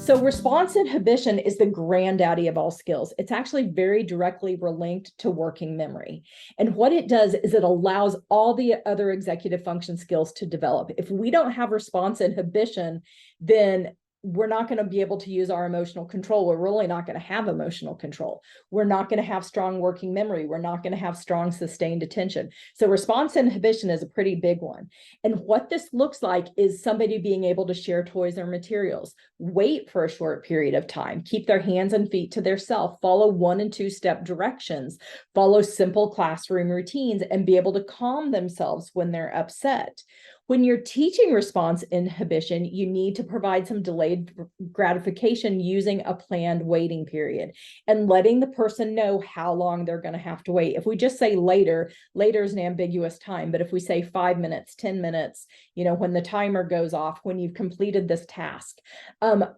So response inhibition is the granddaddy of all skills. It's actually very directly linked to working memory. And what it does is it allows all the other executive function skills to develop. If we don't have response inhibition, then we're not going to be able to use our emotional control. We're really not going to have emotional control. We're not going to have strong working memory. We're not going to have strong sustained attention. So response inhibition is a pretty big one. And what this looks like is somebody being able to share toys or materials, wait for a short period of time, keep their hands and feet to themselves, follow 1- and 2-step directions, follow simple classroom routines, and be able to calm themselves when they're upset. When you're teaching response inhibition, you need to provide some delayed gratification using a planned waiting period and letting the person know how long they're going to have to wait. If we just say later, later is an ambiguous time, but if we say 5 minutes, 10 minutes, when the timer goes off, when you've completed this task,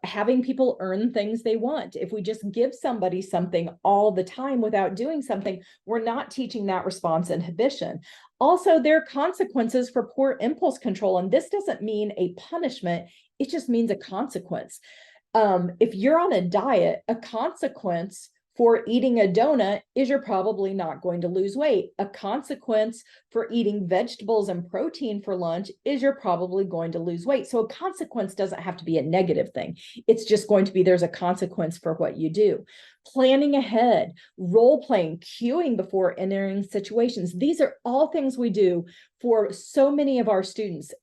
having people earn things they want. If we just give somebody something all the time without doing something, we're not teaching that response inhibition. Also, there are consequences for poor impulse control, and this doesn't mean a punishment, it just means a consequence. If you're on a diet, a consequence for eating a donut is you're probably not going to lose weight. A consequence for eating vegetables and protein for lunch is you're probably going to lose weight. So a consequence doesn't have to be a negative thing. It's just going to be there's a consequence for what you do. Planning ahead, role playing, cueing before entering situations. These are all things we do for so many of our students.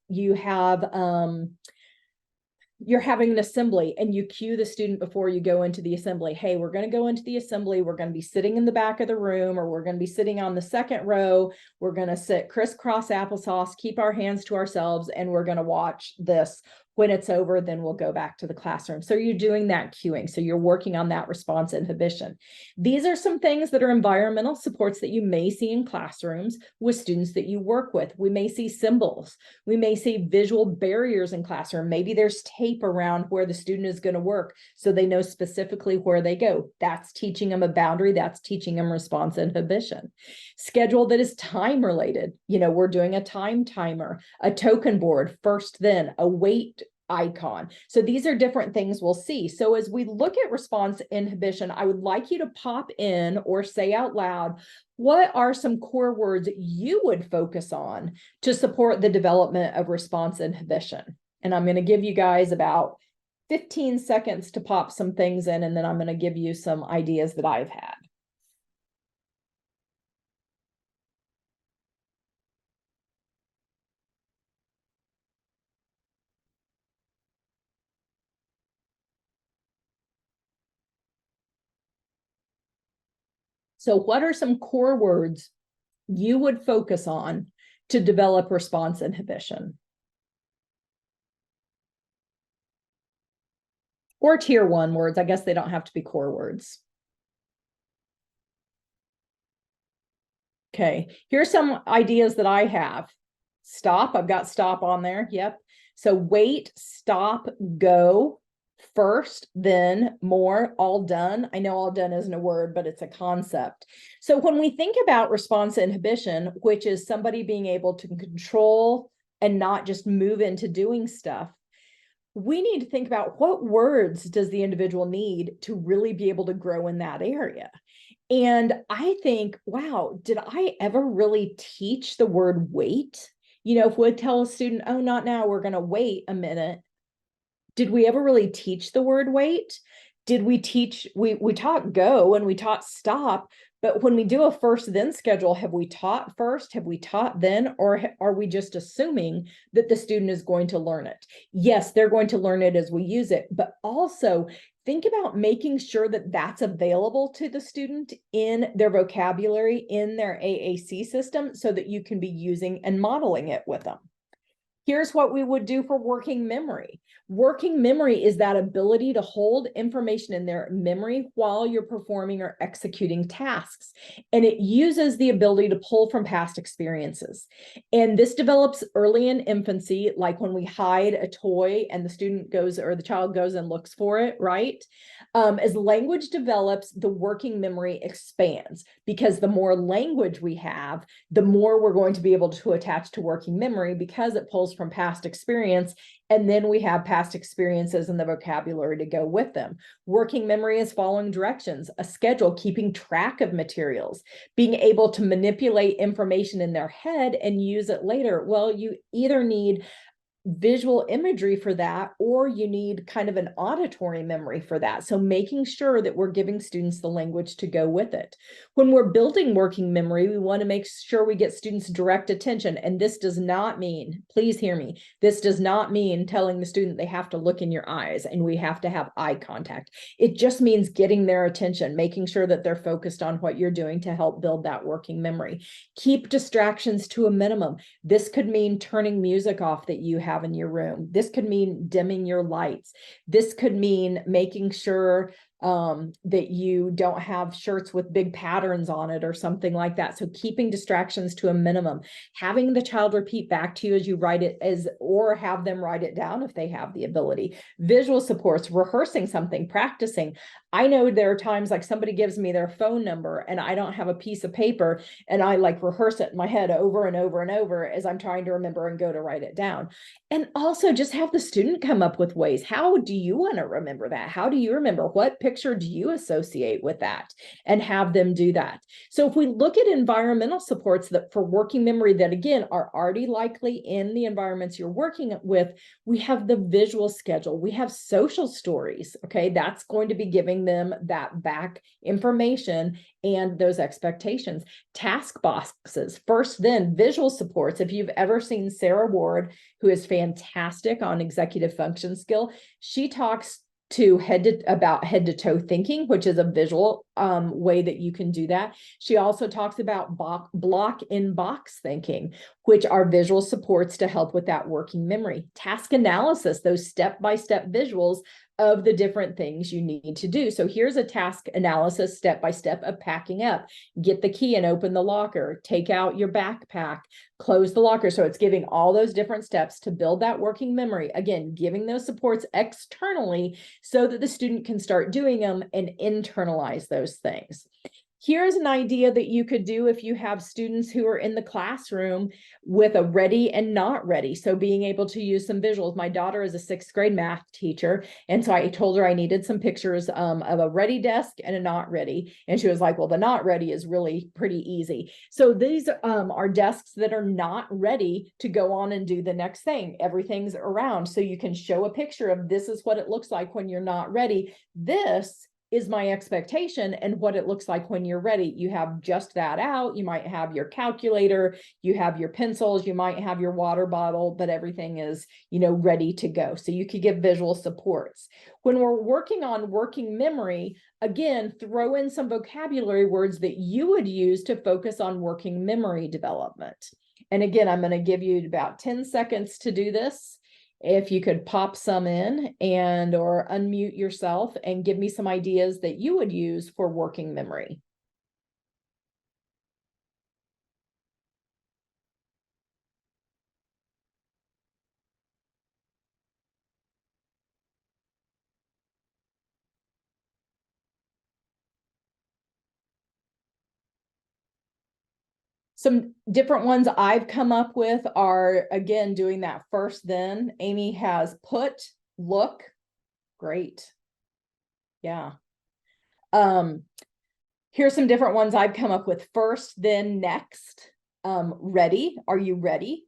You're having an assembly and you cue the student before you go into the assembly. Hey, we're going to go into the assembly. We're going to be sitting in the back of the room, or we're going to be sitting on the second row. We're going to sit crisscross applesauce, keep our hands to ourselves, and we're going to watch this. When it's over, then we'll go back to the classroom. So you're doing that cueing. So you're working on that response inhibition. These are some things that are environmental supports that you may see in classrooms with students that you work with. We may see symbols. We may see visual barriers in classroom. Maybe there's tape around where the student is going to work so they know specifically where they go. That's teaching them a boundary. That's teaching them response inhibition. Schedule that is time related. We're doing a time timer, a token board, first then, a wait icon. So these are different things we'll see. So as we look at response inhibition, I would like you to pop in or say out loud, what are some core words you would focus on to support the development of response inhibition? And I'm going to give you guys about 15 seconds to pop some things in, and then I'm going to give you some ideas that I've had. So what are some core words you would focus on to develop response inhibition? Or tier 1 words. I guess they don't have to be core words. Okay, here's some ideas that I have. Stop, I've got stop on there. Yep. So wait, stop, go, first, then, more, all done. I know all done isn't a word, but it's a concept. So when we think about response inhibition, which is somebody being able to control and not just move into doing stuff, we need to think about what words does the individual need to really be able to grow in that area. And I think, wow, did I ever really teach the word wait? If we tell a student, oh, not now, we're going to wait a minute. Did we ever really teach the word wait? Did we teach, we taught go and we taught stop, but when we do a first then schedule, have we taught first? Have we taught then? Or are we just assuming that the student is going to learn it? Yes, they're going to learn it as we use it, but also think about making sure that that's available to the student in their vocabulary, in their AAC system, so that you can be using and modeling it with them. Here's what we would do for working memory. Working memory is that ability to hold information in their memory while you're performing or executing tasks. And it uses the ability to pull from past experiences. And this develops early in infancy, like when we hide a toy and the student goes, or the child goes and looks for it, right? As language develops, the working memory expands, because the more language we have, the more we're going to be able to attach to working memory, because it pulls from past experience. And then we have past experiences and the vocabulary to go with them. Working memory is following directions, a schedule, keeping track of materials, being able to manipulate information in their head and use it later. Well, you either need visual imagery for that, or you need kind of an auditory memory for that. So making sure that we're giving students the language to go with it. When we're building working memory, we want to make sure we get students direct attention. And this does not mean, please hear me, this does not mean telling the student they have to look in your eyes and we have to have eye contact. It just means getting their attention, making sure that they're focused on what you're doing to help build that working memory. Keep distractions to a minimum. This could mean turning music off that you have in your room. This could mean dimming your lights. This could mean making sure that you don't have shirts with big patterns on it or something like that. So keeping distractions to a minimum, having the child repeat back to you as you write it, or have them write it down if they have the ability. Visual supports, rehearsing something, practicing. I know there are times like somebody gives me their phone number and I don't have a piece of paper, and I like rehearse it in my head over and over and over as I'm trying to remember and go to write it down. And also just have the student come up with ways. How do you want to remember that? How do you remember? What picture do you associate with that? And have them do that. So if we look at environmental supports that for working memory that again are already likely in the environments you're working with, we have the visual schedule. We have social stories. Okay, that's going to be giving them that back information and those expectations. Task boxes, first, then visual supports. If you've ever seen Sarah Ward, who is fantastic on executive function skill, she talks about head to toe thinking, which is a visual way that you can do that. She also talks about block in box thinking, which are visual supports to help with that working memory. Task analysis, those step-by-step visuals of the different things you need to do. So here's a task analysis step-by-step of packing up. Get the key and open the locker, take out your backpack, close the locker. So it's giving all those different steps to build that working memory. Again, giving those supports externally so that the student can start doing them and internalize those things. Here's an idea that you could do if you have students who are in the classroom with a ready and not ready. So being able to use some visuals. My daughter is a 6th grade math teacher. And so I told her I needed some pictures of a ready desk and a not ready. And she was like, well, the not ready is really pretty easy. So these are desks that are not ready to go on and do the next thing. Everything's around. So you can show a picture of this is what it looks like when you're not ready. This is my expectation and what it looks like when you're ready. You have just that out. You might have your calculator, you have your pencils, you might have your water bottle, but everything is, ready to go. So you could give visual supports. When we're working on working memory, again, throw in some vocabulary words that you would use to focus on working memory development. And again, I'm going to give you about 10 seconds to do this. If you could pop some in or unmute yourself and give me some ideas that you would use for working memory. Some different ones I've come up with are, again, doing that first then. Amy has put, look, great. Yeah. Here's some different ones I've come up with. First, then, next. Ready, are you ready?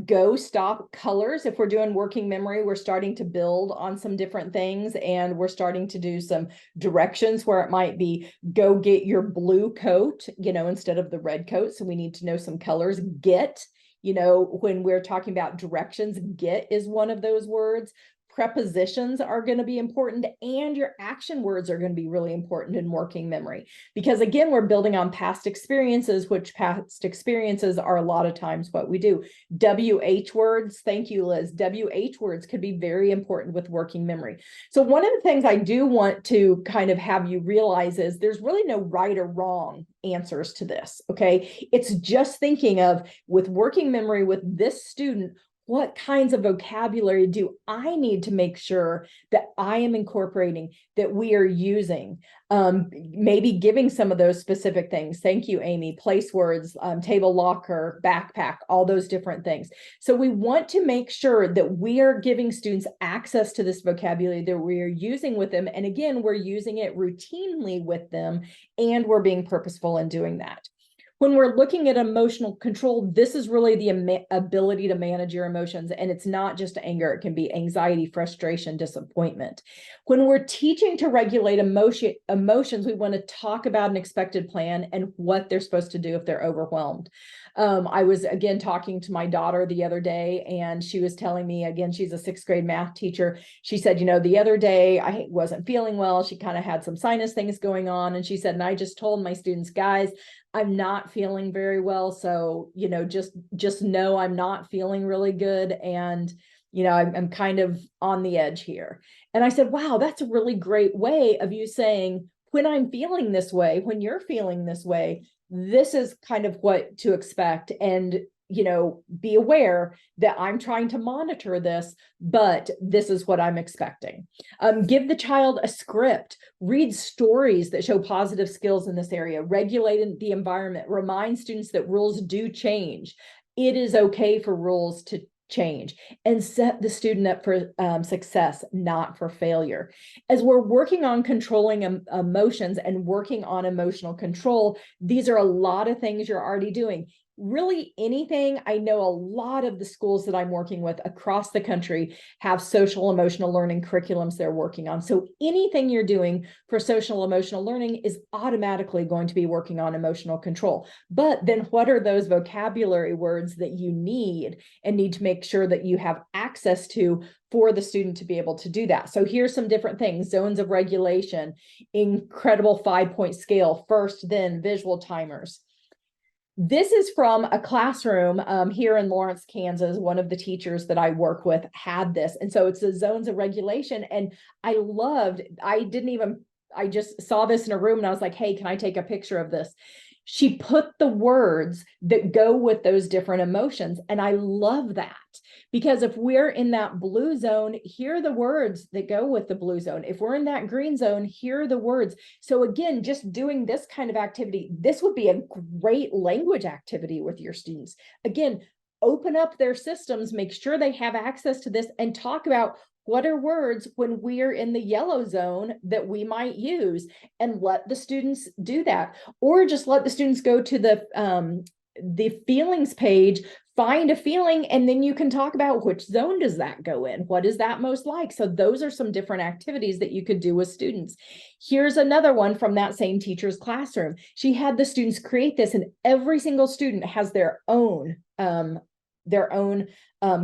Go, stop, colors. If we're doing working memory, we're starting to build on some different things and we're starting to do some directions where it might be go get your blue coat, instead of the red coat. So we need to know some colors. Get, when we're talking about directions, get is one of those words. Prepositions are going to be important, and your action words are going to be really important in working memory, because again, we're building on past experiences, which past experiences are a lot of times what we do. WH words, thank you, Liz. WH words could be very important with working memory. So one of the things I do want to kind of have you realize is there's really no right or wrong answers to this. Okay, it's just thinking of, with working memory with this student, what kinds of vocabulary do I need to make sure that I am incorporating, that we are using? Maybe giving some of those specific things. Thank you, Amy. Place words, table locker, backpack, all those different things. So we want to make sure that we are giving students access to this vocabulary that we are using with them. And again, we're using it routinely with them, and we're being purposeful in doing that. When we're looking at emotional control, this is really the ability to manage your emotions. And it's not just anger, it can be anxiety, frustration, disappointment. When we're teaching to regulate emotions, we want to talk about an expected plan and what they're supposed to do if they're overwhelmed. I was again talking to my daughter the other day, and she was telling me, again, she's a 6th grade math teacher. She said, the other day I wasn't feeling well. She kind of had some sinus things going on. And she said, and I just told my students, guys, I'm not feeling very well. So, just know I'm not feeling really good. And, I'm kind of on the edge here. And I said, wow, that's a really great way of you saying, when I'm feeling this way, when you're feeling this way, this is kind of what to expect. And be aware that I'm trying to monitor this, but this is what I'm expecting. Give the child a script, read stories that show positive skills in this area, regulate the environment, remind students that rules do change. It is okay for rules to change, and set the student up for success, not for failure. As we're working on controlling emotions and working on emotional control, these are a lot of things you're already doing. Really anything. I know a lot of the schools that I'm working with across the country have social emotional learning curriculums they're working on. So anything you're doing for social emotional learning is automatically going to be working on emotional control. But then what are those vocabulary words that you need to make sure that you have access to for the student to be able to do that? So here's some different things: zones of regulation, incredible 5-point scale, first, then, visual timers. This is from a classroom here in Lawrence, Kansas. One of the teachers that I work with had this. And so it's the zones of regulation. And I just saw this in a room and I was like, hey, can I take a picture of this? She put the words that go with those different emotions. And I love that, because if we're in that blue zone, here are the words that go with the blue zone. If we're in that green zone, here are the words. So again, just doing this kind of activity, this would be a great language activity with your students. Again, open up their systems, make sure they have access to this, and talk about what are words when we're in the yellow zone that we might use, and let the students do that. Or just let the students go to the feelings page, find a feeling, and then you can talk about which zone does that go in? What is that most like? So those are some different activities that you could do with students. Here's another one from that same teacher's classroom. She had the students create this, and every single student has their own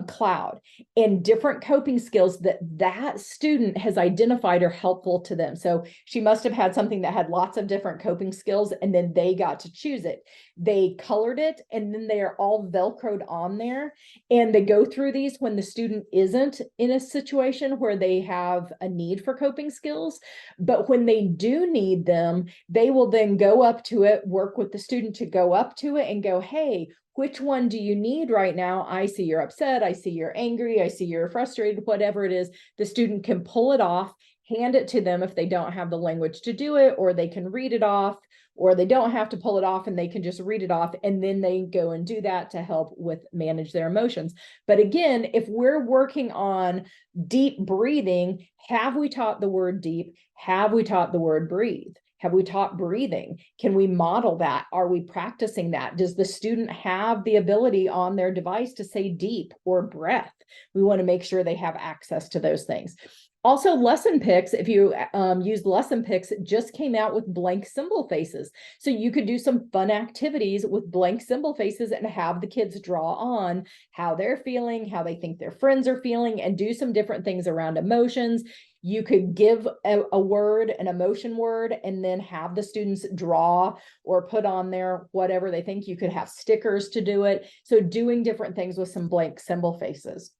cloud and different coping skills that student has identified are helpful to them. So she must have had something that had lots of different coping skills, and then they got to choose it. They colored it, and then they are all Velcroed on there. And they go through these when the student isn't in a situation where they have a need for coping skills. But when they do need them, they will then go up to it, work with the student to go up to it and go, hey, which one do you need right now? I see you're upset. I see you're angry. I see you're frustrated, whatever it is. The student can pull it off, hand it to them if they don't have the language to do it, or they can read it off, or they don't have to pull it off and they can just read it off. And then they go and do that to help with manage their emotions. But again, if we're working on deep breathing, have we taught the word deep? Have we taught the word breathe? Have we taught breathing? Can we model that? Are we practicing that? Does the student have the ability on their device to say deep or breath? We want to make sure they have access to those things. Also, lesson picks, if you use lesson picks, just came out with blank symbol faces. So you could do some fun activities with blank symbol faces and have the kids draw on how they're feeling, how they think their friends are feeling, and do some different things around emotions. You could give a word, an emotion word, and then have the students draw or put on there whatever they think. You could have stickers to do it. So doing different things with some blank symbol faces.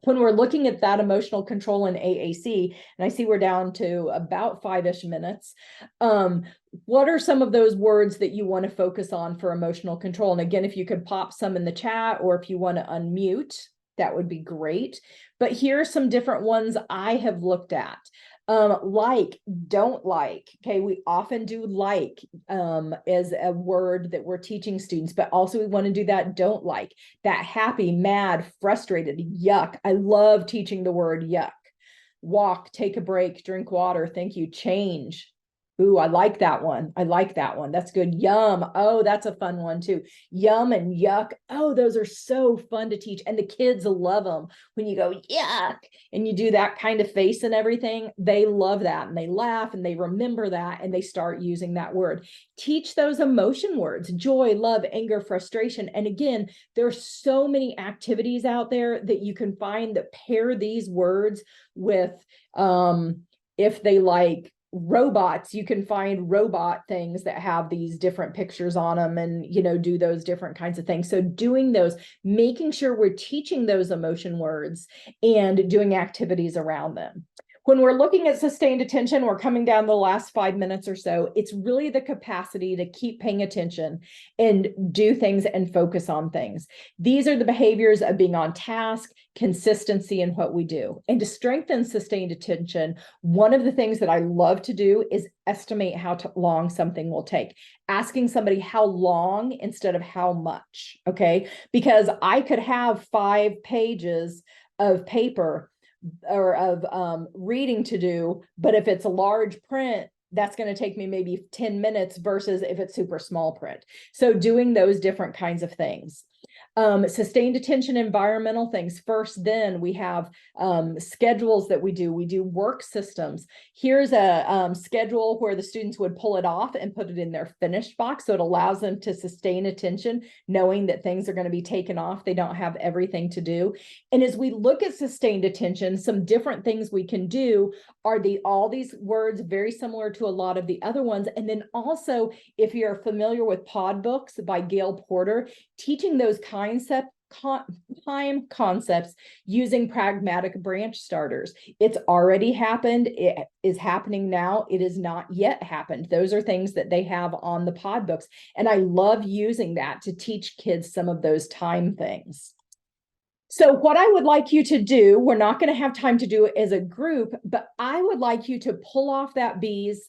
When we're looking at that emotional control in AAC, and I see we're down to about 5-ish minutes, what are some of those words that you want to focus on for emotional control? And again, if you could pop some in the chat, or if you want to unmute, that would be great. But here are some different ones I have looked at. Like, don't like. Okay, we often do like as a word that we're teaching students, but also we want to do that don't like, that happy, mad, frustrated, yuck. I love teaching the word yuck. Walk, take a break, drink water, thank you, change. Ooh, I like that one. I like that one. That's good. Yum. Oh, that's a fun one too. Yum and yuck. Oh, those are so fun to teach. And the kids love them when you go, yuck, and you do that kind of face and everything. They love that and they laugh and they remember that and they start using that word. Teach those emotion words: joy, love, anger, frustration. And again, there's so many activities out there that you can find that pair these words with, if they like robots, you can find robot things that have these different pictures on them and, you know, do those different kinds of things. So doing those, making sure we're teaching those emotion words and doing activities around them. When we're looking at sustained attention, we're coming down the last 5 minutes or so. It's really the capacity to keep paying attention and do things and focus on things. These are the behaviors of being on task, consistency in what we do. And to strengthen sustained attention, one of the things that I love to do is estimate how long something will take. Asking somebody how long instead of how much, okay? Because I could have 5 pages of paper or of reading to do, but if it's a large print, that's going to take me maybe 10 minutes versus if it's super small print. So doing those different kinds of things. Sustained attention, environmental things. First, then we have schedules that we do. We do work systems. Here's a schedule where the students would pull it off and put it in their finished box. So it allows them to sustain attention, knowing that things are going to be taken off. They don't have everything to do. And as we look at sustained attention, some different things we can do are all these words very similar to a lot of the other ones. And then also, if you're familiar with Pod Books by Gail Porter, teaching those time concepts using pragmatic branch starters. It's already happened. It is happening now. It is not yet happened. Those are things that they have on the Pod Books. And I love using that to teach kids some of those time things. So what I would like you to do, we're not going to have time to do it as a group, but I would like you to pull off that bees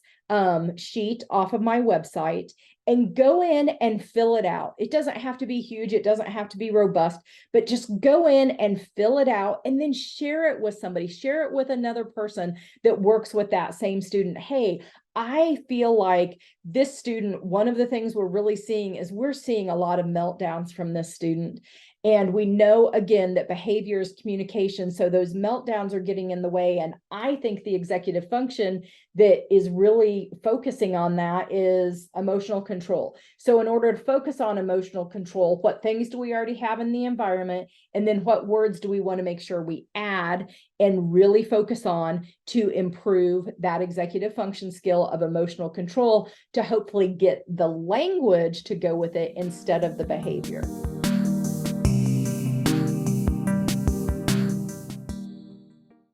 sheet off of my website and go in and fill it out. It doesn't have to be huge. It doesn't have to be robust, but just go in and fill it out and then share it with somebody, share it with another person that works with that same student. Hey, I feel like this student, one of the things we're really seeing is we're seeing a lot of meltdowns from this student. And we know, again, that behavior is communication. So those meltdowns are getting in the way. And I think the executive function that is really focusing on that is emotional control. So in order to focus on emotional control, what things do we already have in the environment? And then what words do we want to make sure we add and really focus on to improve that executive function skill of emotional control to hopefully get the language to go with it instead of the behavior.